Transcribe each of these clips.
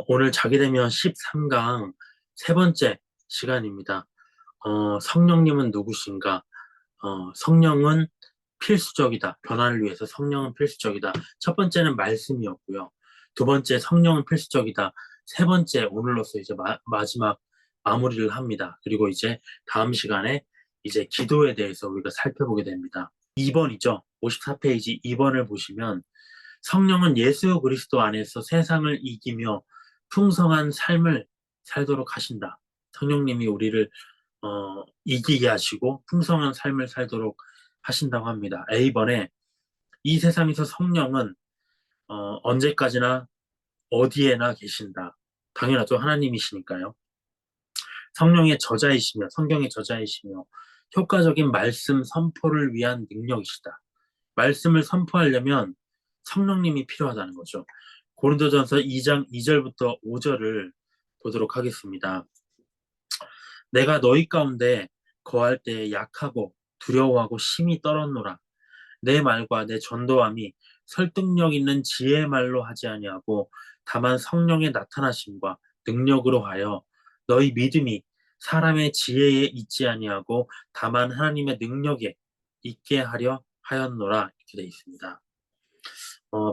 오늘 자게 되면 13강 세 번째 시간입니다. 성령님은 누구신가? 성령은 필수적이다. 변화를 위해서 성령은 필수적이다. 첫 번째는 말씀이었고요. 두 번째, 성령은 필수적이다. 세 번째, 오늘로서 이제 마지막 마무리를 합니다. 그리고 이제 다음 시간에 이제 기도에 대해서 우리가 살펴보게 됩니다. 2번이죠. 54페이지 2번을 보시면 성령은 예수 그리스도 안에서 세상을 이기며 풍성한 삶을 살도록 하신다. 성령님이 우리를 이기게 하시고 풍성한 삶을 살도록 하신다고 합니다. A번에 이 세상에서 성령은 언제까지나 어디에나 계신다. 당연하죠. 하나님이시니까요. 성령의 저자이시며 성경의 저자이시며 효과적인 말씀 선포를 위한 능력이시다. 말씀을 선포하려면 성령님이 필요하다는 거죠. 고린도전서 2장 2절부터 5절을 보도록 하겠습니다. 내가 너희 가운데 거할 때에 약하고 두려워하고 심히 떨었노라. 내 말과 내 전도함이 설득력 있는 지혜의 말로 하지 아니하고 다만 성령의 나타나심과 능력으로 하여 너희 믿음이 사람의 지혜에 있지 아니하고 다만 하나님의 능력에 있게 하려 하였노라. 이렇게 되어 있습니다.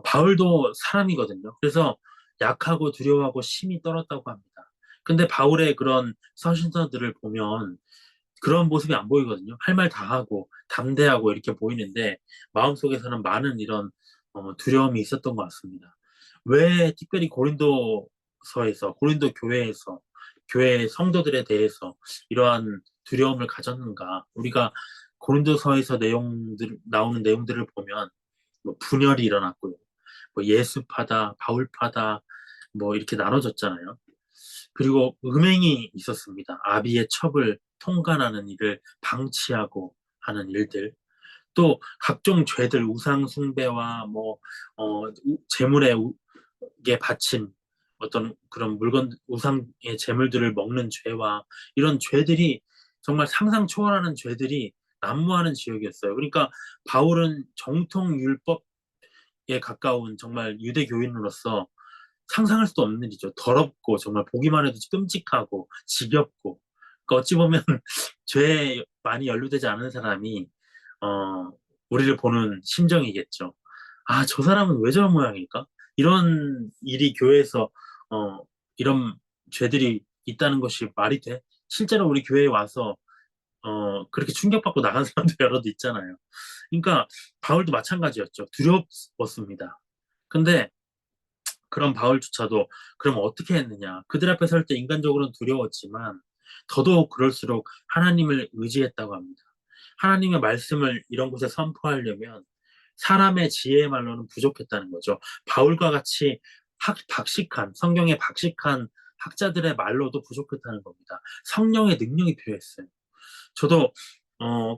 바울도 사람이거든요. 그래서 약하고 두려워하고 심히 떨었다고 합니다. 근데 바울의 그런 서신서들을 보면 그런 모습이 안 보이거든요. 할 말 다 하고 담대하고 이렇게 보이는데 마음속에서는 많은 이런 두려움이 있었던 것 같습니다. 왜 특별히 고린도 교회에서 교회 성도들에 대해서 이러한 두려움을 가졌는가? 우리가 고린도서에서 나오는 내용들을 보면 뭐 분열이 일어났고요. 뭐 예수파다, 바울파다, 뭐 이렇게 나눠졌잖아요. 그리고 음행이 있었습니다. 아비의 첩을 통관하는 일을 방치하고 하는 일들. 또 각종 죄들, 우상 숭배와 뭐 재물에 게 바친 어떤 그런 우상의 재물들을 먹는 죄와 이런 죄들이 정말 상상 초월하는 죄들이 난무하는 지역이었어요. 그러니까 바울은 정통 율법에 가까운 정말 유대교인으로서 상상할 수도 없는 일이죠. 더럽고 정말 보기만 해도 끔찍하고 지겹고. 그러니까 어찌 보면 죄에 많이 연루되지 않은 사람이 어, 우리를 보는 심정이겠죠. 아, 저 사람은 왜 저런 모양일까? 이런 일이 교회에서 어, 이런 죄들이 있다는 것이 말이 돼? 실제로 우리 교회에 와서 그렇게 충격받고 나간 사람도 여럿 있잖아요. 그러니까 바울도 마찬가지였죠. 두렵웠습니다. 근데 그런 바울조차도 그럼 어떻게 했느냐? 그들 앞에 설 때 인간적으로는 두려웠지만 더더욱 그럴수록 하나님을 의지했다고 합니다. 하나님의 말씀을 이런 곳에 선포하려면 사람의 지혜의 말로는 부족했다는 거죠. 바울과 같이 박식한 성경에 박식한 학자들의 말로도 부족했다는 겁니다. 성령의 능력이 필요했어요. 저도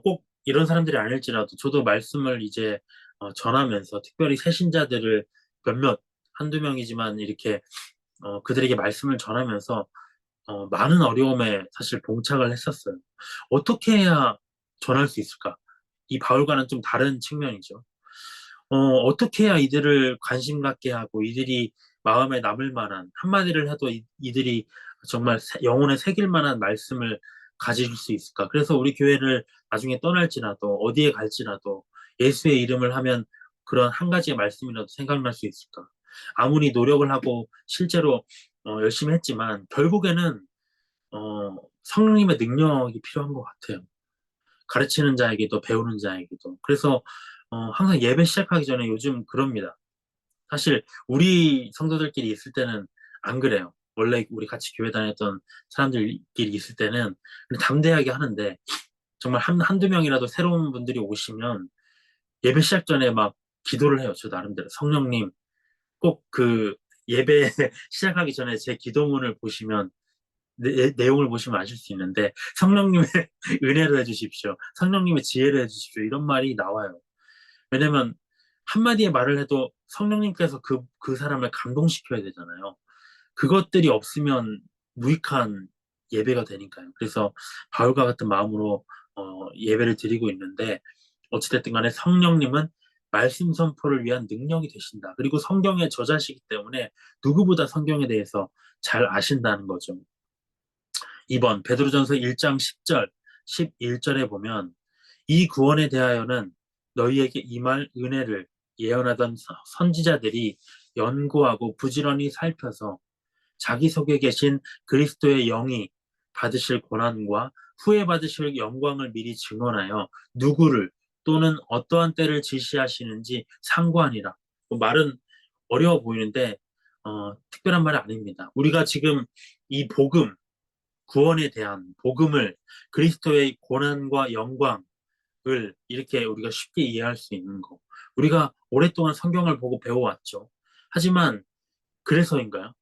꼭 이런 사람들이 아닐지라도 저도 말씀을 이제 전하면서 특별히 새신자들을 몇몇 한두 명이지만 이렇게 그들에게 말씀을 전하면서 많은 어려움에 사실 봉착을 했었어요. 어떻게 해야 전할 수 있을까? 이 바울과는 좀 다른 측면이죠. 어떻게 해야 이들을 관심 갖게 하고 이들이 마음에 남을 만한 한마디를 해도 이들이 정말 영혼에 새길 만한 말씀을 가질 수 있을까? 그래서 우리 교회를 나중에 떠날지라도 어디에 갈지라도 예수의 이름을 하면 그런 한 가지의 말씀이라도 생각날 수 있을까? 아무리 노력을 하고 실제로 열심히 했지만 결국에는 성령님의 능력이 필요한 것 같아요. 가르치는 자에게도 배우는 자에게도. 그래서 항상 예배 시작하기 전에 요즘 그럽니다. 사실 우리 성도들끼리 있을 때는 안 그래요. 원래 우리 같이 교회 다녔던 사람들끼리 있을 때는 담대하게 하는데 정말 한두 명이라도 새로운 분들이 오시면 예배 시작 전에 막 기도를 해요. 저 나름대로. 성령님 꼭 그 예배 시작하기 전에 제 기도문을 보시면 내용을 보시면 아실 수 있는데 성령님의 은혜로 해주십시오. 성령님의 지혜로 해주십시오. 이런 말이 나와요. 왜냐면 한마디의 말을 해도 성령님께서 그 사람을 감동시켜야 되잖아요. 그것들이 없으면 무익한 예배가 되니까요. 그래서 바울과 같은 마음으로 예배를 드리고 있는데 어찌됐든 간에 성령님은 말씀 선포를 위한 능력이 되신다. 그리고 성경의 저자시기 때문에 누구보다 성경에 대해서 잘 아신다는 거죠. 2번 베드로전서 1장 10절, 11절에 보면 이 구원에 대하여는 너희에게 임할 은혜를 예언하던 선지자들이 연구하고 부지런히 살펴서 자기 속에 계신 그리스도의 영이 받으실 고난과 후에 받으실 영광을 미리 증언하여 누구를 또는 어떠한 때를 지시하시는지 상고하니라. 말은 어려워 보이는데 특별한 말은 아닙니다. 우리가 지금 이 복음, 구원에 대한 복음을 그리스도의 고난과 영광을 이렇게 우리가 쉽게 이해할 수 있는 거. 우리가 오랫동안 성경을 보고 배워왔죠. 하지만 그래서인가요?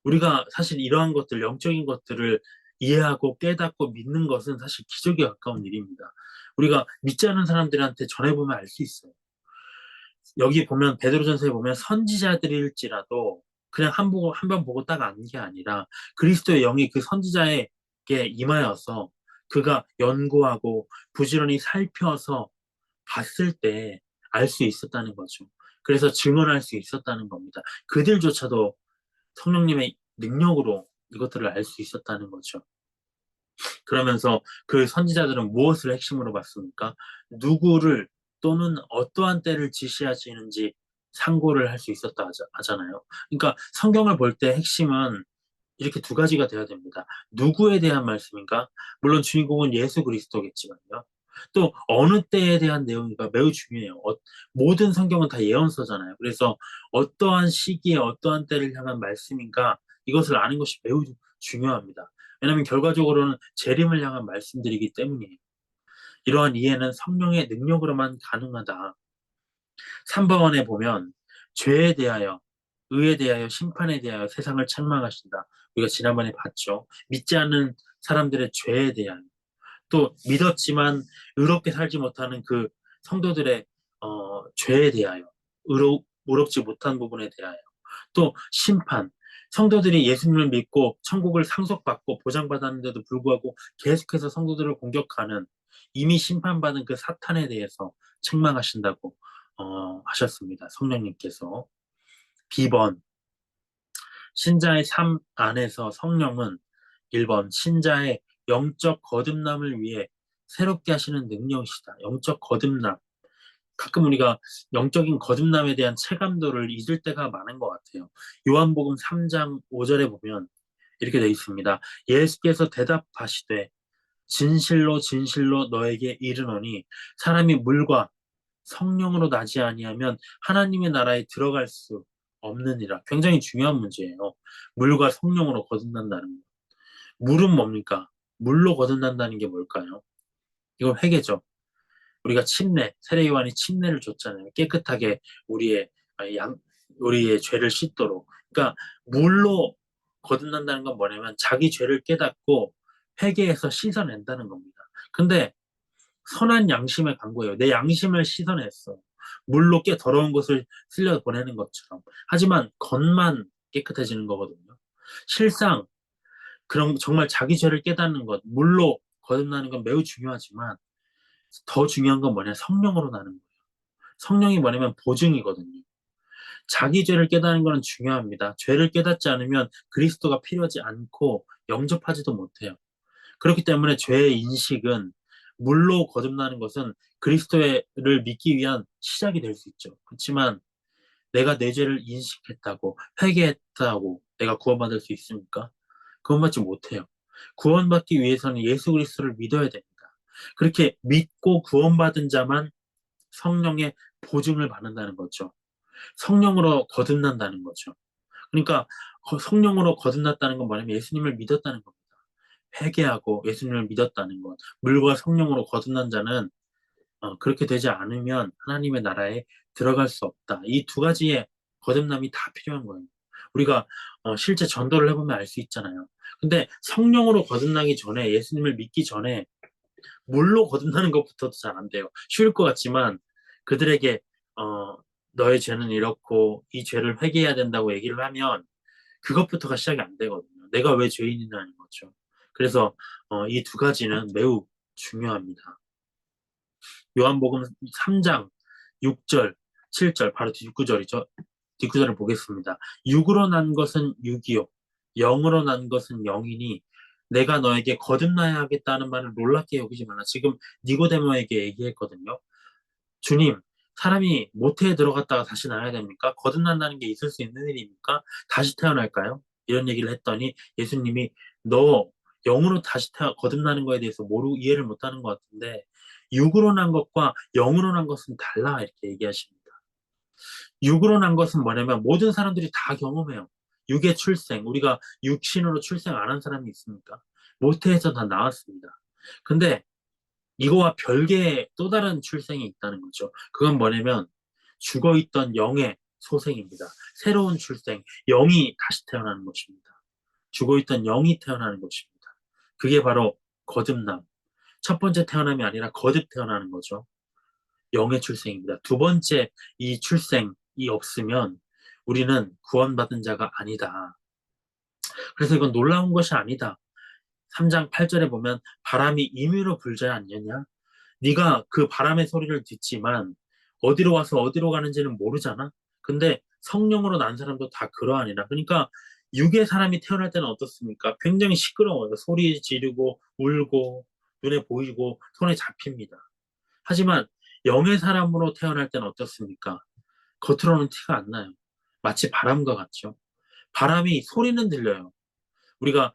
우리가 사실 이러한 것들, 영적인 것들을 이해하고 깨닫고 믿는 것은 사실 기적에 가까운 일입니다. 우리가 믿지 않은 사람들한테 전해보면 알 수 있어요. 여기 보면 베드로전서에 보면 선지자들일지라도 그냥 한 번 보고 딱 아는 게 아니라 그리스도의 영이 그 선지자에게 임하여서 그가 연구하고 부지런히 살펴서 봤을 때 알 수 있었다는 거죠. 그래서 증언할 수 있었다는 겁니다. 그들조차도 성령님의 능력으로 이것들을 알 수 있었다는 거죠. 그러면서 그 선지자들은 무엇을 핵심으로 봤습니까? 누구를 또는 어떠한 때를 지시하시는지 상고를 할 수 있었다 하잖아요. 그러니까 성경을 볼 때 핵심은 이렇게 두 가지가 돼야 됩니다. 누구에 대한 말씀인가? 물론 주인공은 예수 그리스도겠지만요. 또 어느 때에 대한 내용인가 매우 중요해요. 모든 성경은 다 예언서잖아요. 그래서 어떠한 시기에 어떠한 때를 향한 말씀인가 이것을 아는 것이 매우 중요합니다. 왜냐하면 결과적으로는 재림을 향한 말씀들이기 때문이에요. 이러한 이해는 성령의 능력으로만 가능하다. 3번에 보면 죄에 대하여, 의에 대하여, 심판에 대하여 세상을 책망하신다. 우리가 지난번에 봤죠. 믿지 않는 사람들의 죄에 대한, 또 믿었지만 의롭게 살지 못하는 그 성도들의 죄에 대하여, 의롭지 못한 부분에 대하여, 또 심판, 성도들이 예수님을 믿고 천국을 상속받고 보장받았는데도 불구하고 계속해서 성도들을 공격하는 이미 심판받은 그 사탄에 대해서 책망하신다고 하셨습니다. 성령님께서. B번 신자의 삶 안에서 성령은 1번 신자의 영적 거듭남을 위해 새롭게 하시는 능력이시다. 영적 거듭남. 가끔 우리가 영적인 거듭남에 대한 체감도를 잊을 때가 많은 것 같아요. 요한복음 3장 5절에 보면 이렇게 되어 있습니다. 예수께서 대답하시되 진실로 진실로 너에게 이르노니 사람이 물과 성령으로 나지 아니하면 하나님의 나라에 들어갈 수 없느니라. 굉장히 중요한 문제예요. 물과 성령으로 거듭난다는 거. 물은 뭡니까? 물로 거듭난다는 게 뭘까요? 이건 회개죠. 우리가 침례, 세례요한이 침례를 줬잖아요. 깨끗하게 우리의 양, 우리의 죄를 씻도록. 그러니까 물로 거듭난다는 건 뭐냐면 자기 죄를 깨닫고 회개해서 씻어낸다는 겁니다. 근데 선한 양심의 강구예요. 내 양심을 씻어냈어. 물로 꽤 더러운 것을 쓸려 보내는 것처럼. 하지만 겉만 깨끗해지는 거거든요. 실상 그런 정말 자기 죄를 깨닫는 것, 물로 거듭나는 건 매우 중요하지만 더 중요한 건 뭐냐? 성령으로 나는 거예요. 성령이 뭐냐면 보증이거든요. 자기 죄를 깨닫는 것은 중요합니다. 죄를 깨닫지 않으면 그리스도가 필요하지 않고 영접하지도 못해요. 그렇기 때문에 죄의 인식은 물로 거듭나는 것은 그리스도를 믿기 위한 시작이 될 수 있죠. 그렇지만 내가 내 죄를 인식했다고 회개했다고 내가 구원받을 수 있습니까? 구원받지 못해요. 구원받기 위해서는 예수 그리스도를 믿어야 됩니다. 그렇게 믿고 구원받은 자만 성령의 보증을 받는다는 거죠. 성령으로 거듭난다는 거죠. 그러니까 성령으로 거듭났다는 건 뭐냐면 예수님을 믿었다는 겁니다. 회개하고 예수님을 믿었다는 것. 물과 성령으로 거듭난 자는 그렇게 되지 않으면 하나님의 나라에 들어갈 수 없다. 이 두 가지의 거듭남이 다 필요한 거예요. 우리가 실제 전도를 해보면 알 수 있잖아요. 근데 성령으로 거듭나기 전에 예수님을 믿기 전에 물로 거듭나는 것부터도 잘 안 돼요. 쉬울 것 같지만 그들에게 어, 너의 죄는 이렇고 이 죄를 회개해야 된다고 얘기를 하면 그것부터가 시작이 안 되거든요. 내가 왜 죄인이냐는 거죠. 그래서 이 두 가지는 매우 중요합니다. 요한복음 3장 6절, 7절, 바로 뒷구절이죠. 뒷구절을 보겠습니다. 육으로 난 것은 육이요, 영으로 난 것은 영이니 내가 너에게 거듭나야 하겠다는 말을 놀랍게 여기지 말라. 지금 니고데모에게 얘기했거든요. 주님, 사람이 모태에 들어갔다가 다시 나야 됩니까? 거듭난다는 게 있을 수 있는 일입니까? 다시 태어날까요? 이런 얘기를 했더니 예수님이 너 영으로 다시 거듭나는 거에 대해서 이해를 못하는 것 같은데 육으로 난 것과 영으로 난 것은 달라 이렇게 얘기하십니다. 육으로 난 것은 뭐냐면 모든 사람들이 다 경험해요. 육의 출생, 우리가 육신으로 출생 안 한 사람이 있습니까? 모태에서 다 나왔습니다. 근데 이거와 별개의 또 다른 출생이 있다는 거죠. 그건 뭐냐면 죽어있던 영의 소생입니다. 새로운 출생, 영이 다시 태어나는 것입니다. 죽어있던 영이 태어나는 것입니다. 그게 바로 거듭남. 첫 번째 태어남이 아니라 거듭 태어나는 거죠. 영의 출생입니다. 두 번째 이 출생이 없으면 우리는 구원받은 자가 아니다. 그래서 이건 놀라운 것이 아니다. 3장 8절에 보면 바람이 임의로 불지 않느냐? 네가 그 바람의 소리를 듣지만 어디로 와서 어디로 가는지는 모르잖아. 근데 성령으로 난 사람도 다 그러하니라. 그러니까 육의 사람이 태어날 때는 어떻습니까? 굉장히 시끄러워요. 소리 지르고 울고 눈에 보이고 손에 잡힙니다. 하지만 영의 사람으로 태어날 때는 어떻습니까? 겉으로는 티가 안 나요. 마치 바람과 같죠. 바람이 소리는 들려요. 우리가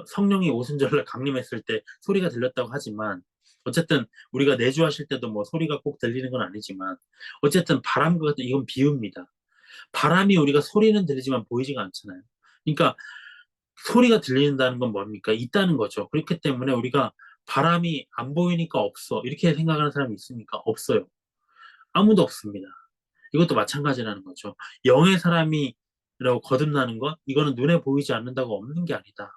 성령이 오순절날 강림했을 때 소리가 들렸다고 하지만 어쨌든 우리가 내주하실 때도 뭐 소리가 꼭 들리는 건 아니지만 어쨌든 바람과 같은 이건 비유입니다. 바람이 우리가 소리는 들리지만 보이지가 않잖아요. 그러니까 소리가 들린다는 건 뭡니까? 있다는 거죠. 그렇기 때문에 우리가 바람이 안 보이니까 없어 이렇게 생각하는 사람이 있습니까? 없어요. 아무도 없습니다. 이것도 마찬가지라는 거죠. 영의 사람이라고 거듭나는 것 이거는 눈에 보이지 않는다고 없는 게 아니다.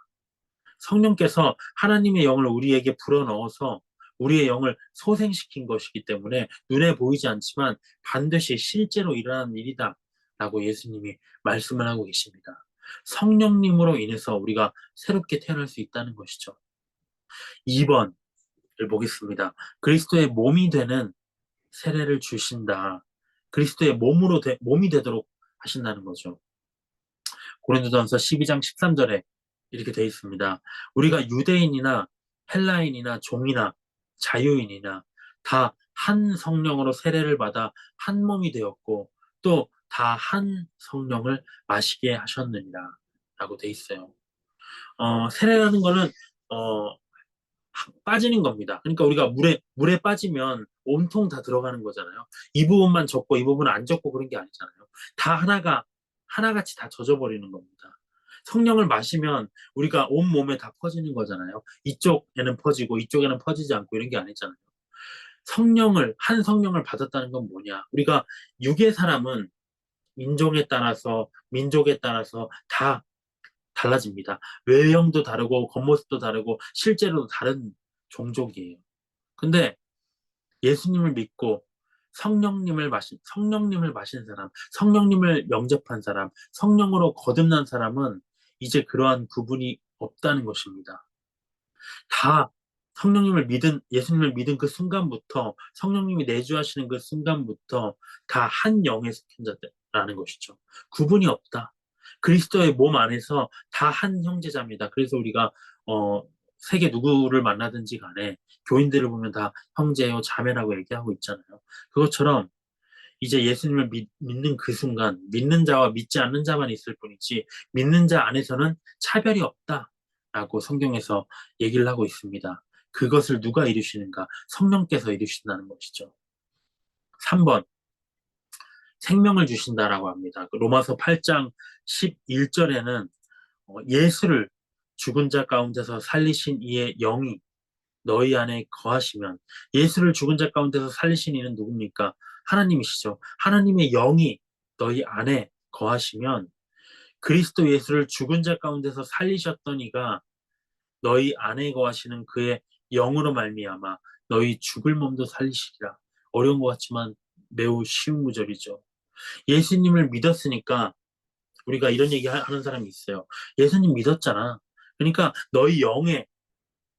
성령께서 하나님의 영을 우리에게 불어넣어서 우리의 영을 소생시킨 것이기 때문에 눈에 보이지 않지만 반드시 실제로 일어나는 일이다 라고 예수님이 말씀을 하고 계십니다. 성령님으로 인해서 우리가 새롭게 태어날 수 있다는 것이죠. 2번을 보겠습니다. 그리스도의 몸이 되는 세례를 주신다. 그리스도의 몸이 되도록 하신다는 거죠. 고린도전서 12장 13절에 이렇게 되어 있습니다. 우리가 유대인이나 헬라인이나 종이나 자유인이나 다 한 성령으로 세례를 받아 한 몸이 되었고 또 다 한 성령을 마시게 하셨느니라 라고 되어 있어요. 세례라는 거는 어, 빠지는 겁니다. 그러니까 우리가 물에 빠지면 온통 다 들어가는 거잖아요. 이 부분만 젖고 이 부분은 안 젖고 그런 게 아니잖아요. 다 하나같이 다 젖어버리는 겁니다. 성령을 마시면 우리가 온 몸에 다 퍼지는 거잖아요. 이쪽에는 퍼지고 이쪽에는 퍼지지 않고 이런 게 아니잖아요. 한 성령을 받았다는 건 뭐냐? 우리가 육의 사람은 인종에 따라서 민족에 따라서 다 달라집니다. 외형도 다르고 겉모습도 다르고 실제로도 다른 종족이에요. 근데 예수님을 믿고 성령님을 마신 사람, 성령님을 영접한 사람, 성령으로 거듭난 사람은 이제 그러한 구분이 없다는 것입니다. 다 예수님을 믿은 그 순간부터, 성령님이 내주하시는 그 순간부터 다 한 영에 속한 자라는 것이죠. 구분이 없다. 그리스도의 몸 안에서 다 한 형제자입니다. 그래서 우리가, 세계 누구를 만나든지 간에 교인들을 보면 다 형제요, 자매라고 얘기하고 있잖아요. 그것처럼 이제 예수님을 믿는 그 순간, 믿는 자와 믿지 않는 자만 있을 뿐이지, 믿는 자 안에서는 차별이 없다라고 성경에서 얘기를 하고 있습니다. 그것을 누가 이루시는가? 성령께서 이루신다는 것이죠. 3번, 생명을 주신다라고 합니다. 로마서 8장 11절에는 예수를 죽은 자 가운데서 살리신 이의 영이 너희 안에 거하시면, 예수를 죽은 자 가운데서 살리신 이는 누굽니까? 하나님이시죠. 하나님의 영이 너희 안에 거하시면 그리스도 예수를 죽은 자 가운데서 살리셨던 이가 너희 안에 거하시는 그의 영으로 말미암아 너희 죽을 몸도 살리시리라. 어려운 것 같지만 매우 쉬운 구절이죠. 예수님을 믿었으니까 우리가 이런 얘기 하는 사람이 있어요. 예수님 믿었잖아. 그러니까 너희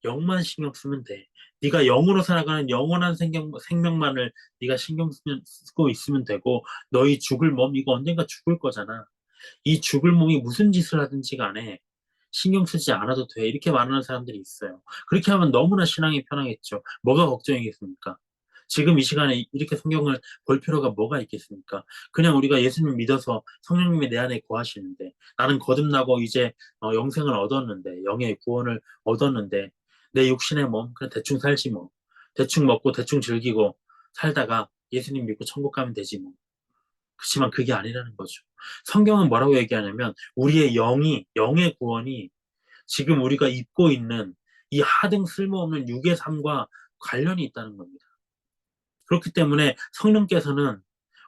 영만 신경 쓰면 돼. 네가 영으로 살아가는 영원한 생명만을 네가 쓰고 있으면 되고 너희 죽을 몸 이거 언젠가 죽을 거잖아. 이 죽을 몸이 무슨 짓을 하든지 간에 신경 쓰지 않아도 돼. 이렇게 말하는 사람들이 있어요. 그렇게 하면 너무나 신앙이 편하겠죠. 뭐가 걱정이겠습니까? 지금 이 시간에 이렇게 성경을 볼 필요가 뭐가 있겠습니까? 그냥 우리가 예수님 믿어서 성령님이 내 안에 거하시는데 나는 거듭나고 이제 영생을 얻었는데 영의 구원을 얻었는데 내 육신의 몸 그냥 대충 살지 뭐. 대충 먹고 대충 즐기고 살다가 예수님 믿고 천국 가면 되지 뭐. 그렇지만 그게 아니라는 거죠. 성경은 뭐라고 얘기하냐면 우리의 영의 구원이 지금 우리가 입고 있는 이 하등 쓸모없는 육의 삶과 관련이 있다는 겁니다. 그렇기 때문에 성령께서는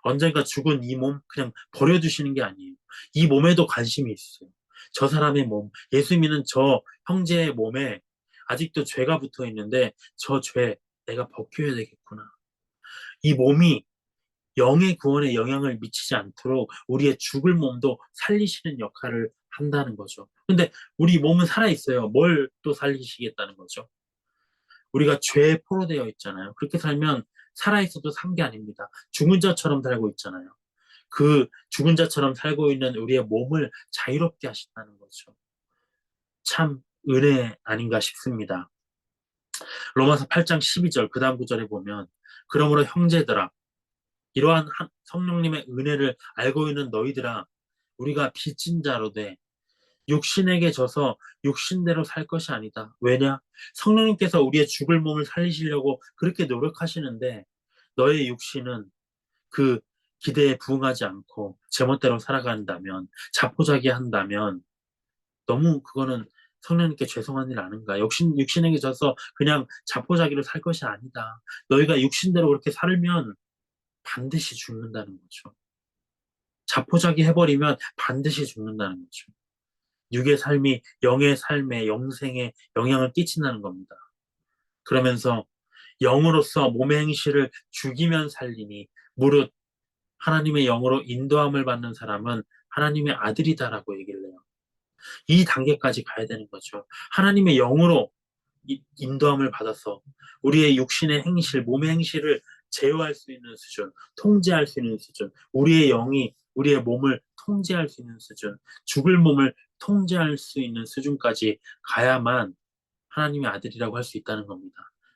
언젠가 죽은 이 몸 그냥 버려두시는 게 아니에요. 이 몸에도 관심이 있어요. 저 사람의 몸, 예수 믿는 저 형제의 몸에 아직도 죄가 붙어 있는데 저 죄 내가 벗겨야 되겠구나. 이 몸이 영의 구원에 영향을 미치지 않도록 우리의 죽을 몸도 살리시는 역할을 한다는 거죠. 근데 우리 몸은 살아있어요. 뭘 또 살리시겠다는 거죠? 우리가 죄에 포로되어 있잖아요. 그렇게 살면 살아있어도 산 게 아닙니다. 죽은 자처럼 살고 있잖아요. 그 죽은 자처럼 살고 있는 우리의 몸을 자유롭게 하신다는 거죠. 참 은혜 아닌가 싶습니다. 로마서 8장 12절 그 다음 구절에 보면 그러므로 형제들아 이러한 성령님의 은혜를 알고 있는 너희들아 우리가 빚진 자로 돼 육신에게 져서 육신대로 살 것이 아니다. 왜냐? 성령님께서 우리의 죽을 몸을 살리시려고 그렇게 노력하시는데 너의 육신은 그 기대에 부응하지 않고 제멋대로 살아간다면 자포자기한다면 너무 그거는 성령님께 죄송한 일 아닌가? 육신에게 져서 그냥 자포자기로 살 것이 아니다. 너희가 육신대로 그렇게 살면 반드시 죽는다는 거죠. 자포자기 해버리면 반드시 죽는다는 거죠. 육의 삶이 영의 삶에 영생에 영향을 끼친다는 겁니다. 그러면서 영으로서 몸의 행실을 죽이면 살리니 무릇 하나님의 영으로 인도함을 받는 사람은 하나님의 아들이다라고 얘기를 해요. 이 단계까지 가야 되는 거죠. 하나님의 영으로 인도함을 받아서 우리의 육신의 행실, 몸의 행실을 제어할 수 있는 수준, 통제할 수 있는 수준, 우리의 영이 우리의 몸을 통제할 수 있는 수준, 죽을 몸을 통제할 수 있는 수준까지 가야만 하나님의 아들이라고 할 수 있다는 겁니다.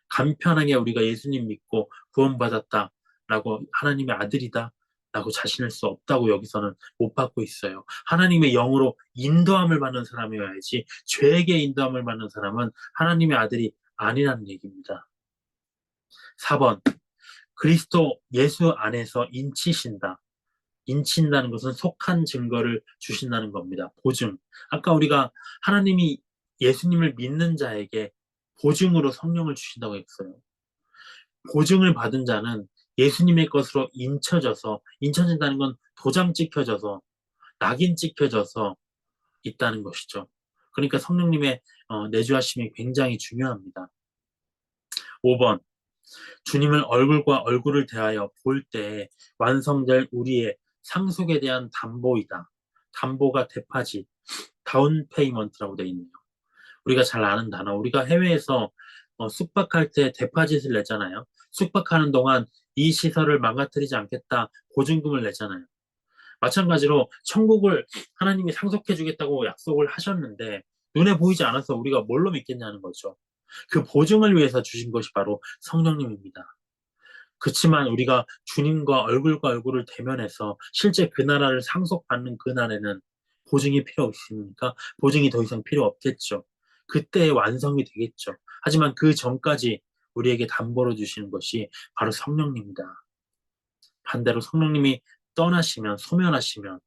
간편하게 우리가 예수님 믿고 구원받았다라고 하나님의 아들이다 라고 자신할 수 없다고 여기서는 못 받고 있어요. 하나님의 영으로 인도함을 받는 사람이어야지 죄에게 인도함을 받는 사람은 하나님의 아들이 아니라는 얘기입니다. 4번 그리스도 예수 안에서 인치신다. 인친다는 것은 속한 증거를 주신다는 겁니다. 보증. 아까 우리가 하나님이 예수님을 믿는 자에게 보증으로 성령을 주신다고 했어요. 보증을 받은 자는 예수님의 것으로 인쳐진다는 건 도장 찍혀져서, 낙인 찍혀져서 있다는 것이죠. 그러니까 성령님의 내주하심이 굉장히 중요합니다. 5번, 주님을 얼굴과 얼굴을 대하여 볼 때 완성될 우리의 상속에 대한 담보이다. 담보가 데파짓, 다운 페이먼트라고 되어 있네요. 우리가 잘 아는 단어. 우리가 해외에서 숙박할 때 데파짓을 내잖아요. 숙박하는 동안 이 시설을 망가뜨리지 않겠다 보증금을 내잖아요. 마찬가지로 천국을 하나님이 상속해 주겠다고 약속을 하셨는데 눈에 보이지 않아서 우리가 뭘로 믿겠냐는 거죠. 그 보증을 위해서 주신 것이 바로 성령님입니다. 그렇지만 우리가 주님과 얼굴과 얼굴을 대면해서 실제 그 나라를 상속받는 그 날에는 보증이 필요 없습니까? 보증이 더 이상 필요 없겠죠. 그때 완성이 되겠죠. 하지만 그 전까지 우리에게 담보로 주시는 것이 바로 성령님이다. 반대로 성령님이 떠나시면, 소멸하시면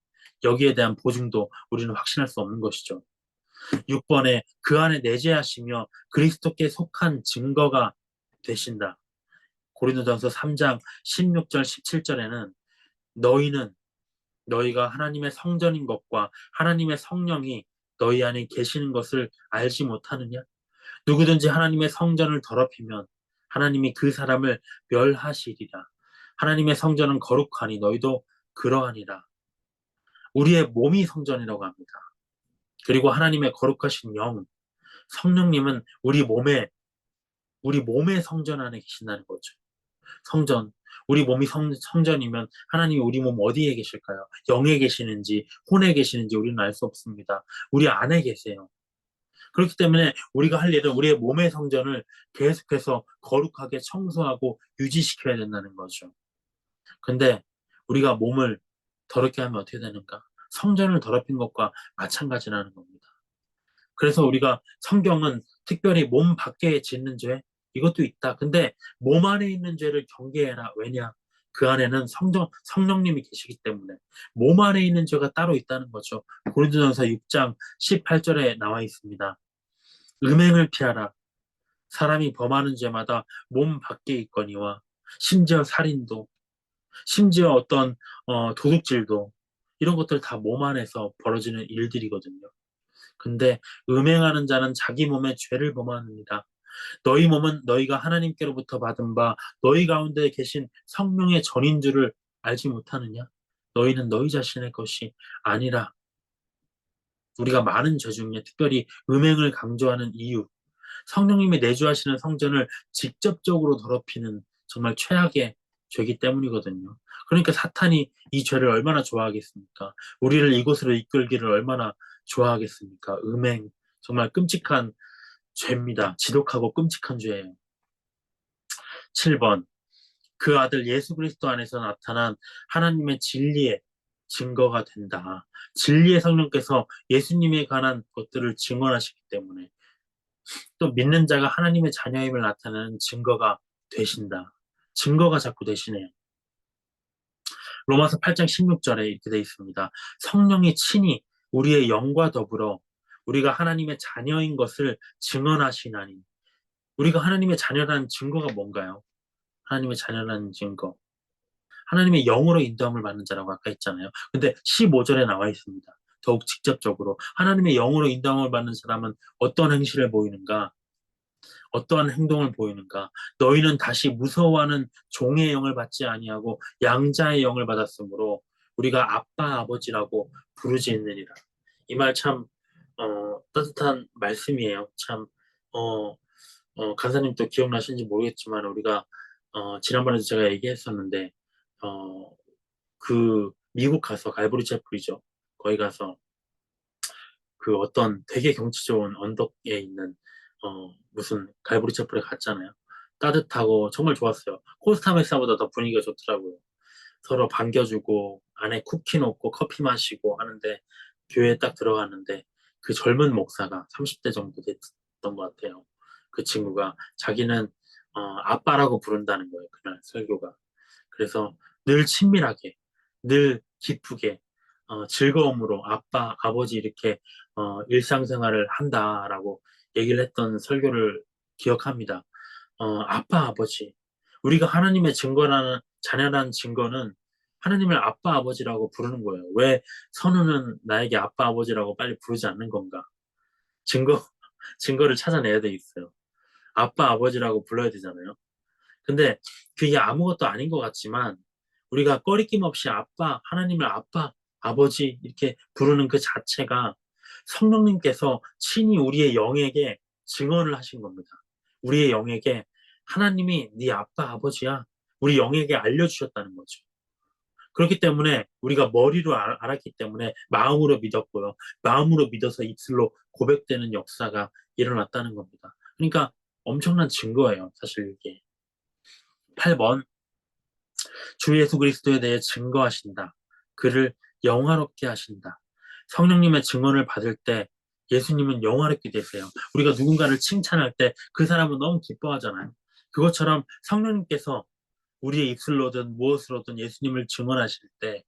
여기에 대한 보증도 우리는 확신할 수 없는 것이죠. 6번에 그 안에 내재하시며 그리스도께 속한 증거가 되신다. 고린도전서 3장 16절 17절에는 너희는 너희가 하나님의 성전인 것과 하나님의 성령이 너희 안에 계시는 것을 알지 못하느냐? 누구든지 하나님의 성전을 더럽히면 하나님이 그 사람을 멸하시리라. 하나님의 성전은 거룩하니 너희도 그러하니라. 우리의 몸이 성전이라고 합니다. 그리고 하나님의 거룩하신 영, 성령님은 우리 몸에 우리 몸의 성전 안에 계신다는 거죠. 성전. 우리 몸이 성전이면 하나님이 우리 몸 어디에 계실까요? 영에 계시는지 혼에 계시는지 우리는 알 수 없습니다. 우리 안에 계세요. 그렇기 때문에 우리가 할 일은 우리의 몸의 성전을 계속해서 거룩하게 청소하고 유지시켜야 된다는 거죠. 근데 우리가 몸을 더럽게 하면 어떻게 되는가? 성전을 더럽힌 것과 마찬가지라는 겁니다. 그래서 우리가 성경은 특별히 몸 밖에 짓는 죄 이것도 있다. 근데 몸 안에 있는 죄를 경계해라. 왜냐? 그 안에는 성령님이 계시기 때문에 몸 안에 있는 죄가 따로 있다는 거죠. 고린도전서 6장 18절에 나와 있습니다. 음행을 피하라. 사람이 범하는 죄마다 몸 밖에 있거니와 심지어 살인도 심지어 어떤 도둑질도 이런 것들 다 몸 안에서 벌어지는 일들이거든요. 근데 음행하는 자는 자기 몸에 죄를 범하느니라. 너희 몸은 너희가 하나님께로부터 받은 바 너희 가운데 계신 성령의 전인 줄을 알지 못하느냐? 너희는 너희 자신의 것이 아니라. 우리가 많은 죄 중에 특별히 음행을 강조하는 이유, 성령님이 내주하시는 성전을 직접적으로 더럽히는 정말 최악의 죄이기 때문이거든요. 그러니까 사탄이 이 죄를 얼마나 좋아하겠습니까? 우리를 이곳으로 이끌기를 얼마나 좋아하겠습니까? 음행, 정말 끔찍한 죄입니다. 지독하고 끔찍한 죄예요. 7번, 그 아들 예수 그리스도 안에서 나타난 하나님의 진리의 증거가 된다. 진리의 성령께서 예수님에 관한 것들을 증언하시기 때문에 또 믿는 자가 하나님의 자녀임을 나타내는 증거가 되신다. 증거가 자꾸 되시네요. 로마서 8장 16절에 이렇게 되어 있습니다. 성령이 친히 우리의 영과 더불어 우리가 하나님의 자녀인 것을 증언하시나니. 우리가 하나님의 자녀라는 증거가 뭔가요? 하나님의 자녀라는 증거. 하나님의 영으로 인도함을 받는 자라고 아까 했잖아요. 근데 15절에 나와 있습니다. 더욱 직접적으로 하나님의 영으로 인도함을 받는 사람은 어떤 행실을 보이는가? 어떠한 행동을 보이는가? 너희는 다시 무서워하는 종의 영을 받지 아니하고 양자의 영을 받았으므로 우리가 아빠 아버지라고 부르짖느니라. 이 말 참 따뜻한 말씀이에요. 참 간사님 또 기억나시는지 모르겠지만 우리가 지난번에도 제가 얘기했었는데 어, 그 미국 가서 갈보리 채플이죠. 거기 가서 그 어떤 되게 경치 좋은 언덕에 있는 무슨 갈보리 채플에 갔잖아요. 따뜻하고 정말 좋았어요. 코스타메사보다 더 분위기가 좋더라고요. 서로 반겨주고 안에 쿠키 놓고 커피 마시고 하는데 교회에 딱 들어갔는데 그 젊은 목사가 30대 정도 됐던 것 같아요. 그 친구가 자기는 아빠라고 부른다는 거예요. 그날 설교가. 그래서 늘 친밀하게, 늘 기쁘게, 즐거움으로 아빠, 아버지 이렇게 일상생활을 한다라고 얘기를 했던 설교를 기억합니다. 아빠, 아버지. 우리가 하나님의 증거라는, 자녀라는 증거는 하나님을 아빠, 아버지라고 부르는 거예요. 왜 선우는 나에게 아빠, 아버지라고 빨리 부르지 않는 건가? 증거, 증거를 찾아내야 돼 있어요. 아빠, 아버지라고 불러야 되잖아요. 근데 그게 아무것도 아닌 것 같지만 우리가 꺼리낌 없이 아빠, 하나님을 아빠, 아버지 이렇게 부르는 그 자체가 성령님께서 친히 우리의 영에게 증언을 하신 겁니다. 우리의 영에게 하나님이 네 아빠, 아버지야. 우리 영에게 알려주셨다는 거죠. 그렇기 때문에 우리가 머리로 알았기 때문에 마음으로 믿었고요. 마음으로 믿어서 입술로 고백되는 역사가 일어났다는 겁니다. 그러니까 엄청난 증거예요. 사실 이게. 8번 주 예수 그리스도에 대해 증거하신다. 그를 영화롭게 하신다. 성령님의 증언을 받을 때 예수님은 영화롭게 되세요. 우리가 누군가를 칭찬할 때 그 사람은 너무 기뻐하잖아요. 그것처럼 성령님께서 우리의 입술로든 무엇으로든 예수님을 증언하실 때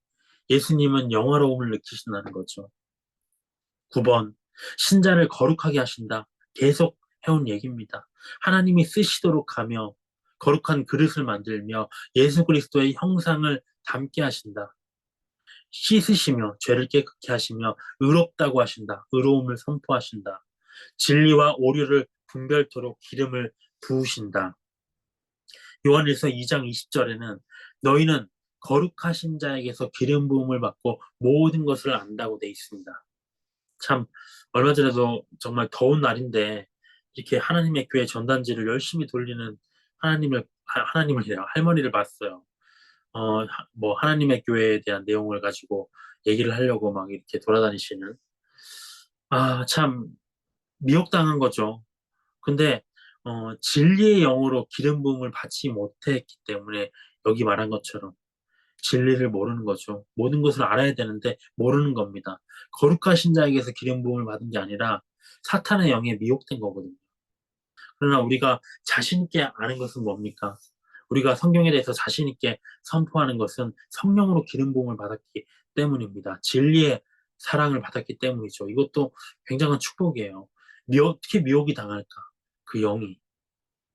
예수님은 영화로움을 느끼신다는 거죠. 9번 신자를 거룩하게 하신다. 계속 해온 얘기입니다. 하나님이 쓰시도록 하며 거룩한 그릇을 만들며 예수 그리스도의 형상을 담게 하신다. 씻으시며 죄를 깨끗게 하시며 의롭다고 하신다. 의로움을 선포하신다. 진리와 오류를 분별토록 기름을 부으신다. 요한일서 2장 20절에는 너희는 거룩하신 자에게서 기름 부음을 받고 모든 것을 안다고 돼 있습니다. 참 얼마 전에도 정말 더운 날인데 이렇게 하나님의 교회 전단지를 열심히 돌리는 하나님을 할머니를 봤어요. 뭐 하나님의 교회에 대한 내용을 가지고 얘기를 하려고 막 이렇게 돌아다니시는. 참 미혹당한 거죠. 근데 진리의 영으로 기름 부음을 받지 못했기 때문에 여기 말한 것처럼 진리를 모르는 거죠. 모든 것을 알아야 되는데 모르는 겁니다. 거룩하신 자에게서 기름 부음을 받은 게 아니라 사탄의 영에 미혹된 거거든요. 그러나 우리가 자신 있게 아는 것은 뭡니까? 우리가 성경에 대해서 자신 있게 선포하는 것은 성령으로 기름 부음을 받았기 때문입니다. 진리의 사랑을 받았기 때문이죠. 이것도 굉장한 축복이에요. 어떻게 미혹이 당할까? 그 영이.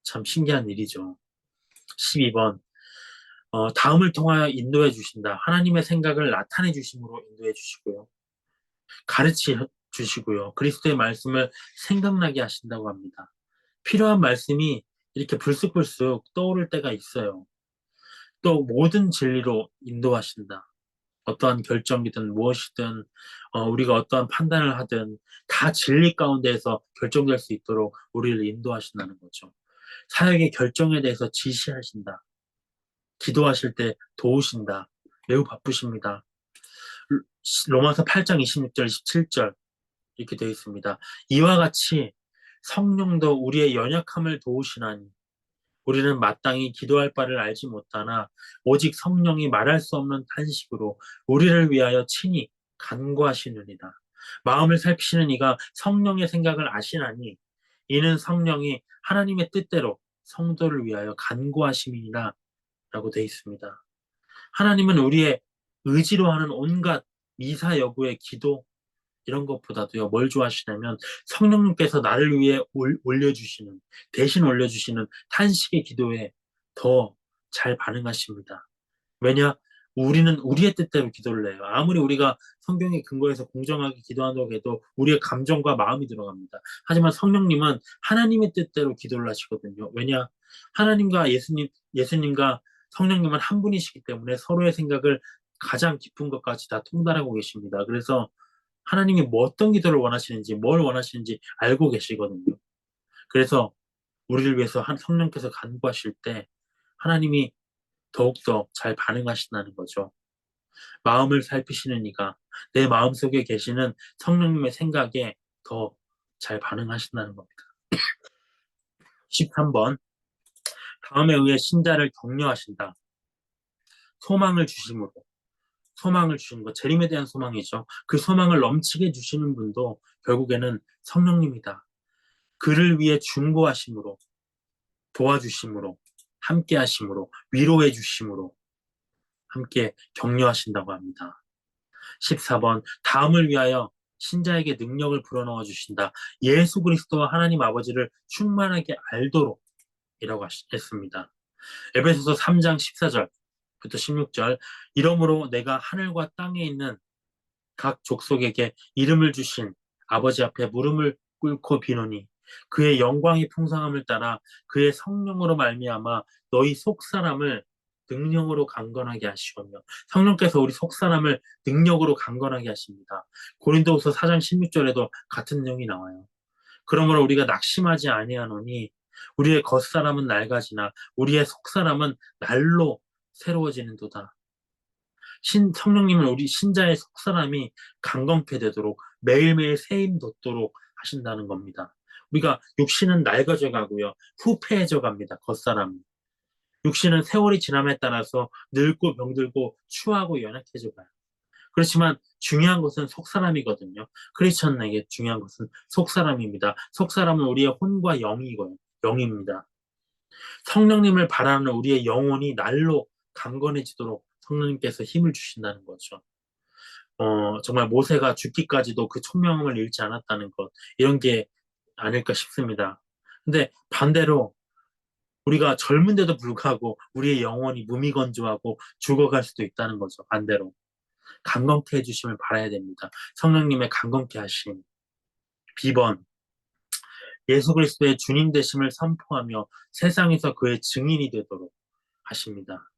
참 신기한 일이죠. 12번. 다음을 통하여 인도해 주신다. 하나님의 생각을 나타내 주심으로 인도해 주시고요. 가르쳐 주시고요. 그리스도의 말씀을 생각나게 하신다고 합니다. 필요한 말씀이 이렇게 불쑥불쑥 떠오를 때가 있어요. 또 모든 진리로 인도하신다. 어떠한 결정이든 무엇이든 우리가 어떠한 판단을 하든 다 진리 가운데에서 결정될 수 있도록 우리를 인도하신다는 거죠. 사역의 결정에 대해서 지시하신다. 기도하실 때 도우신다. 매우 바쁘십니다. 로마서 8장 26절, 27절 이렇게 되어 있습니다. 이와 같이 성령도 우리의 연약함을 도우시나니 우리는 마땅히 기도할 바를 알지 못하나 오직 성령이 말할 수 없는 탄식으로 우리를 위하여 친히 간구하시느니라. 마음을 살피시는 이가 성령의 생각을 아시나니 이는 성령이 하나님의 뜻대로 성도를 위하여 간구하심이니라 라고 되어 있습니다. 하나님은 우리의 의지로 하는 온갖 미사 여구의 기도 이런 것보다도요, 뭘 좋아하시냐면 성령님께서 나를 위해 올려주시는, 대신 올려주시는 탄식의 기도에 더 잘 반응하십니다. 왜냐? 우리는 우리의 뜻대로 기도를 해요. 아무리 우리가 성경의 근거에서 공정하게 기도한다고 해도 우리의 감정과 마음이 들어갑니다. 하지만 성령님은 하나님의 뜻대로 기도를 하시거든요. 왜냐? 하나님과 예수님과 성령님은 한 분이시기 때문에 서로의 생각을 가장 깊은 것까지 다 통달하고 계십니다. 그래서 하나님이 뭐 어떤 기도를 원하시는지, 뭘 원하시는지 알고 계시거든요. 그래서 우리를 위해서 성령께서 간구하실 때 하나님이 더욱더 잘 반응하신다는 거죠. 마음을 살피시는 이가 내 마음속에 계시는 성령님의 생각에 더 잘 반응하신다는 겁니다. 13번. 다음에 의해 신자를 격려하신다. 소망을 주심으로. 소망을 주시는 것, 재림에 대한 소망이죠. 그 소망을 넘치게 주시는 분도 결국에는 성령님이다. 그를 위해 중보하심으로, 도와주심으로, 함께 하심으로, 위로해 주심으로 함께 격려하신다고 합니다. 14번, 다음을 위하여 신자에게 능력을 불어넣어 주신다. 예수 그리스도와 하나님 아버지를 충만하게 알도록 이라고 했습니다. 에베소서 3장 14절부터 16절, 이러므로 내가 하늘과 땅에 있는 각 족속에게 이름을 주신 아버지 앞에 무릎을 꿇고 비노니 그의 영광의 풍성함을 따라 그의 성령으로 말미암아 너희 속사람을 능력으로 강건하게 하시오며 성령께서 우리 속사람을 능력으로 강건하게 하십니다. 고린도후서 4장 16절에도 같은 내용이 나와요. 그러므로 우리가 낙심하지 아니하노니 우리의 겉사람은 낡아지나 우리의 속사람은 날로 새로워지는도다. 성령님은 우리 신자의 속사람이 강건케 되도록 매일매일 새힘 돋도록 하신다는 겁니다. 우리가 육신은 낡아져 가고요. 후패해져 갑니다. 겉사람이. 육신은 세월이 지남에 따라서 늙고 병들고 추하고 연약해져 가요. 그렇지만 중요한 것은 속사람이거든요. 크리스천에게 중요한 것은 속사람입니다. 속사람은 우리의 혼과 영입니다. 성령님을 바라는 우리의 영혼이 날로 강건해지도록 성령님께서 힘을 주신다는 거죠. 정말 모세가 죽기까지도 그 총명함을 잃지 않았다는 것, 이런 게 아닐까 싶습니다. 근데 반대로 우리가 젊은데도 불구하고 우리의 영혼이 무미건조하고 죽어갈 수도 있다는 거죠. 반대로. 강건케 해주심을 바라야 됩니다. 성령님의 강건케 하심. 비번. 예수 그리스도의 주님 되심을 선포하며 세상에서 그의 증인이 되도록 하십니다.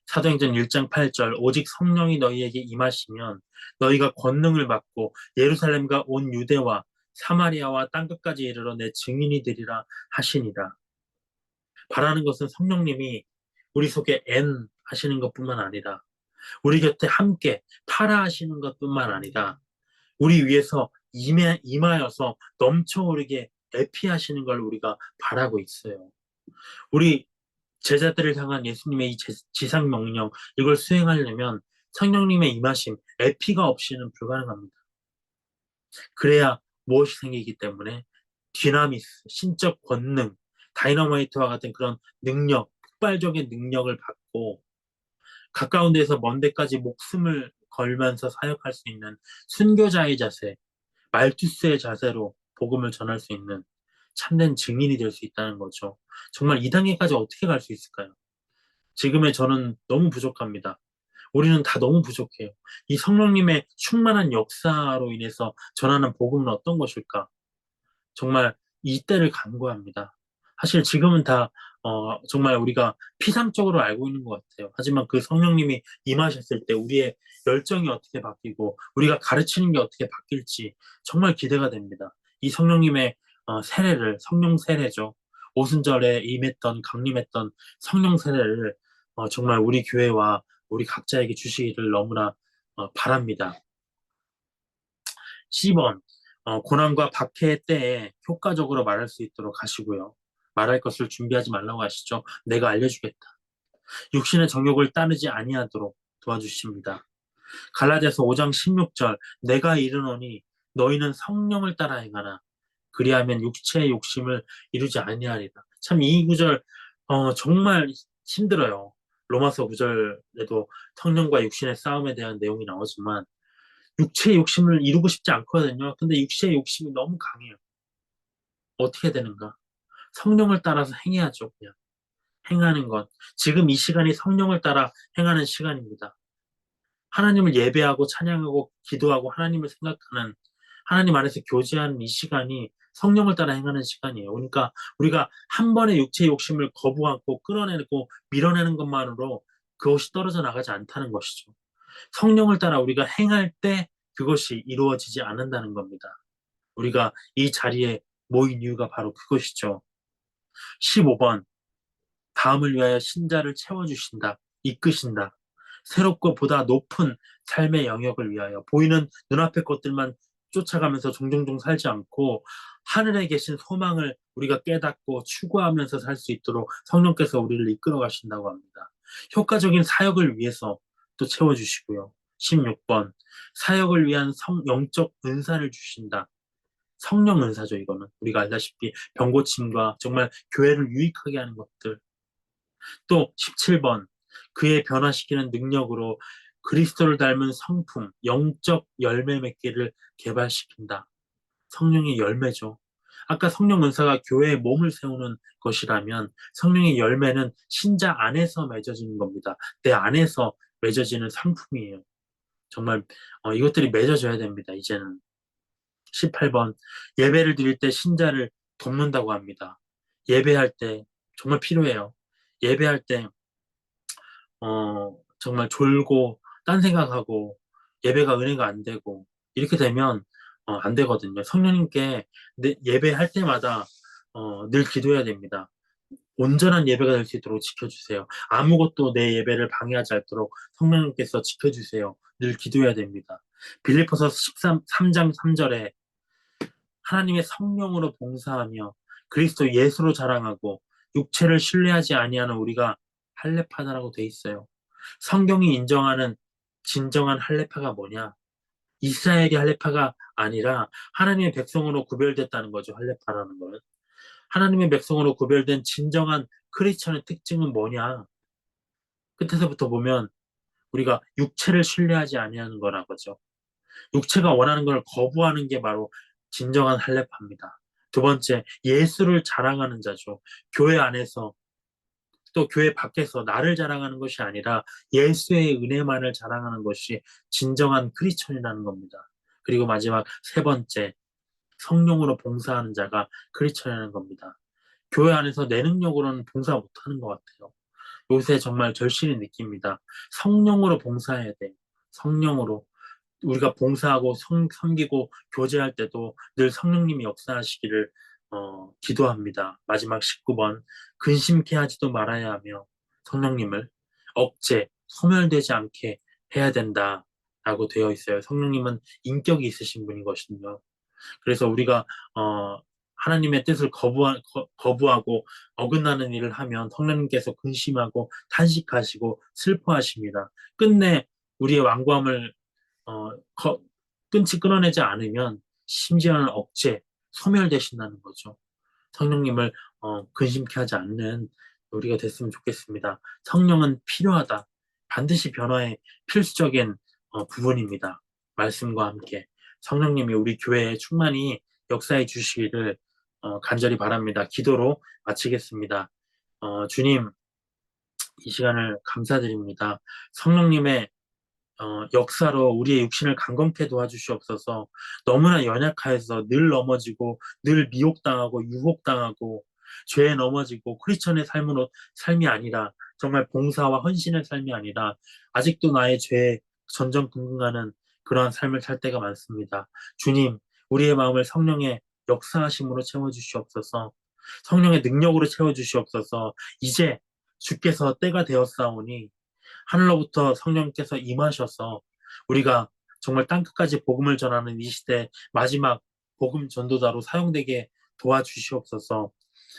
사도행전 1장 8절 오직 성령이 너희에게 임하시면 너희가 권능을 받고 예루살렘과 온 유대와 사마리아와 땅끝까지 이르러 내 증인이 되리라 하시니라. 바라는 것은 성령님이 우리 속에 하시는 것뿐만 아니라 우리 곁에 함께 타라 하시는 것뿐만 아니라 우리 위해서 임하여서 넘쳐오르게 에피하시는 걸 우리가 바라고 있어요. 우리 제자들을 향한 예수님의 이 지상 명령, 이걸 수행하려면 성령님의 임하심, 에피가 없이는 불가능합니다. 그래야 무엇이 생기기 때문에 디나미스, 신적 권능, 다이너마이트와 같은 그런 능력, 폭발적인 능력을 받고 가까운 데서 먼 데까지 목숨을 걸면서 사역할 수 있는 순교자의 자세, 말투스의 자세로 복음을 전할 수 있는 참된 증인이 될 수 있다는 거죠. 정말 이 단계까지 어떻게 갈 수 있을까요? 지금의 저는 너무 부족합니다. 우리는 다 너무 부족해요. 이 성령님의 충만한 역사로 인해서 전하는 복음은 어떤 것일까? 정말 이때를 간구합니다. 사실 지금은 다 정말 우리가 피상적으로 알고 있는 것 같아요. 하지만 그 성령님이 임하셨을 때 우리의 열정이 어떻게 바뀌고 우리가 가르치는 게 어떻게 바뀔지 정말 기대가 됩니다. 이 성령님의 세례를, 성령 세례죠. 오순절에 임했던, 강림했던 성령 세례를 정말 우리 교회와 우리 각자에게 주시기를 너무나 바랍니다. 10번, 고난과 박해의 때에 효과적으로 말할 수 있도록 하시고요. 말할 것을 준비하지 말라고 하시죠. 내가 알려주겠다. 육신의 정욕을 따르지 아니하도록 도와주십니다. 갈라디아서 5장 16절, 내가 이르노니 너희는 성령을 따라 행하라. 그리하면 육체의 욕심을 이루지 아니하리라. 참 이 구절 정말 힘들어요. 로마서 9절에도 성령과 육신의 싸움에 대한 내용이 나오지만 육체의 욕심을 이루고 싶지 않거든요. 근데 육체의 욕심이 너무 강해요. 어떻게 되는가? 성령을 따라서 행해야죠, 그냥. 행하는 것. 지금 이 시간이 성령을 따라 행하는 시간입니다. 하나님을 예배하고 찬양하고 기도하고 하나님을 생각하는 하나님 안에서 교제하는 이 시간이 성령을 따라 행하는 시간이에요. 그러니까 우리가 한 번의 육체의 욕심을 거부하고 끌어내고 밀어내는 것만으로 그것이 떨어져 나가지 않다는 것이죠. 성령을 따라 우리가 행할 때 그것이 이루어지지 않는다는 겁니다. 우리가 이 자리에 모인 이유가 바로 그것이죠. 15번, 다음을 위하여 신자를 채워주신다, 이끄신다. 새롭고 보다 높은 삶의 영역을 위하여 보이는 눈앞의 것들만 쫓아가면서 종종종 살지 않고 하늘에 계신 소망을 우리가 깨닫고 추구하면서 살 수 있도록 성령께서 우리를 이끌어 가신다고 합니다. 효과적인 사역을 위해서 또 채워주시고요. 16번, 사역을 위한 영적 은사를 주신다. 성령 은사죠, 이거는. 우리가 알다시피 병고침과 정말 교회를 유익하게 하는 것들. 또 17번, 그의 변화시키는 능력으로 그리스도를 닮은 성품, 영적 열매 맺기를 개발시킨다. 성령의 열매죠. 아까 성령 은사가 교회의 몸을 세우는 것이라면 성령의 열매는 신자 안에서 맺어지는 겁니다. 내 안에서 맺어지는 상품이에요. 정말 이것들이 맺어져야 됩니다. 이제는. 18번, 예배를 드릴 때 신자를 돕는다고 합니다. 예배할 때 정말 필요해요. 예배할 때 정말 졸고 딴 생각하고 예배가 은혜가 안 되고 이렇게 되면 안 되거든요. 성령님께 예배할 때마다 늘 기도해야 됩니다. 온전한 예배가 될 수 있도록 지켜주세요. 아무것도 내 예배를 방해하지 않도록 성령님께서 지켜주세요. 늘 기도해야 됩니다. 빌립보서 3장 3절에 하나님의 성령으로 봉사하며 그리스도 예수로 자랑하고 육체를 신뢰하지 아니하는 우리가 할례파다라고 돼 있어요. 성경이 인정하는 진정한 할례파가 뭐냐? 이스라엘이 할례파가 아니라 하나님의 백성으로 구별됐다는 거죠. 할례파라는 건. 하나님의 백성으로 구별된 진정한 크리스천의 특징은 뭐냐? 끝에서부터 보면 우리가 육체를 신뢰하지 아니하는 거라고죠. 육체가 원하는 걸 거부하는 게 바로 진정한 할례파입니다. 두 번째, 예수를 자랑하는 자죠. 교회 안에서 또 교회 밖에서 나를 자랑하는 것이 아니라 예수의 은혜만을 자랑하는 것이 진정한 크리스천이라는 겁니다. 그리고 마지막 세 번째, 성령으로 봉사하는 자가 크리스천이라는 겁니다. 교회 안에서 내 능력으로는 봉사 못하는 것 같아요. 요새 정말 절실히 느낍니다. 성령으로 봉사해야 돼요. 성령으로. 우리가 봉사하고 섬기고 교제할 때도 늘 성령님이 역사하시기를 기도합니다. 마지막 19번. 근심케 하지도 말아야 하며 성령님을 억제, 소멸되지 않게 해야 된다라고 되어 있어요. 성령님은 인격이 있으신 분인 것이거든요. 그래서 우리가 하나님의 뜻을 거부하고 어긋나는 일을 하면 성령님께서 근심하고 탄식하시고 슬퍼하십니다. 끝내 우리의 완고함을 어, 거- 끊어내지 않으면 심지어는 억제, 소멸되신다는 거죠. 성령님을 근심케 하지 않는 우리가 됐으면 좋겠습니다. 성령은 필요하다. 반드시 변화의 필수적인 부분입니다. 말씀과 함께 성령님이 우리 교회에 충만히 역사해 주시기를 간절히 바랍니다. 기도로 마치겠습니다. 주님, 이 시간을 감사드립니다. 성령님의 역사로 우리의 육신을 강건케 도와주시옵소서. 너무나 연약하여서 늘 넘어지고 늘 미혹당하고 유혹당하고 죄에 넘어지고 크리스천의 삶이 아니라 정말 봉사와 헌신의 삶이 아니라 아직도 나의 죄에 전전긍긍하는 그러한 삶을 살 때가 많습니다. 주님, 우리의 마음을 성령의 역사하심으로 채워주시옵소서. 성령의 능력으로 채워주시옵소서. 이제 주께서 때가 되었사오니 하늘로부터 성령께서 임하셔서 우리가 정말 땅끝까지 복음을 전하는 이 시대 마지막 복음 전도자로 사용되게 도와주시옵소서.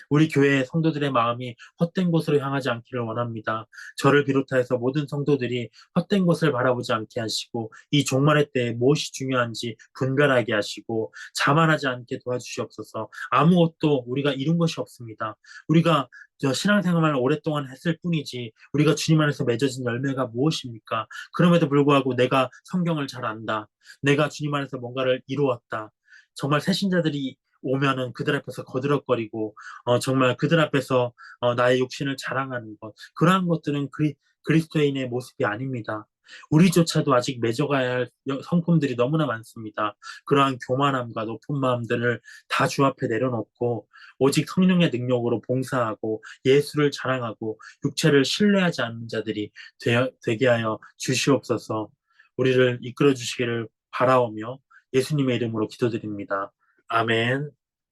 우리 교회의 성도들의 마음이 헛된 곳으로 향하지 않기를 원합니다. 저를 비롯하여서 모든 성도들이 헛된 곳을 바라보지 않게 하시고 이 종말의 때에 무엇이 중요한지 분별하게 하시고 자만하지 않게 도와주시옵소서. 아무것도 우리가 이룬 것이 없습니다. 우리가 신앙생활을 오랫동안 했을 뿐이지 우리가 주님 안에서 맺어진 열매가 무엇입니까? 그럼에도 불구하고 내가 성경을 잘 안다. 내가 주님 안에서 뭔가를 이루었다. 정말 새신자들이 오면은 그들 앞에서 거드럭거리고 정말 그들 앞에서 나의 육신을 자랑하는 것 그러한 것들은 그리스도인의 모습이 아닙니다. 우리조차도 아직 맺어가야 할 성품들이 너무나 많습니다. 그러한 교만함과 높은 마음들을 다 주 앞에 내려놓고 오직 성령의 능력으로 봉사하고 예수를 자랑하고 육체를 신뢰하지 않는 자들이 되게 하여 주시옵소서. 우리를 이끌어 주시기를 바라오며 예수님의 이름으로 기도드립니다. 아멘.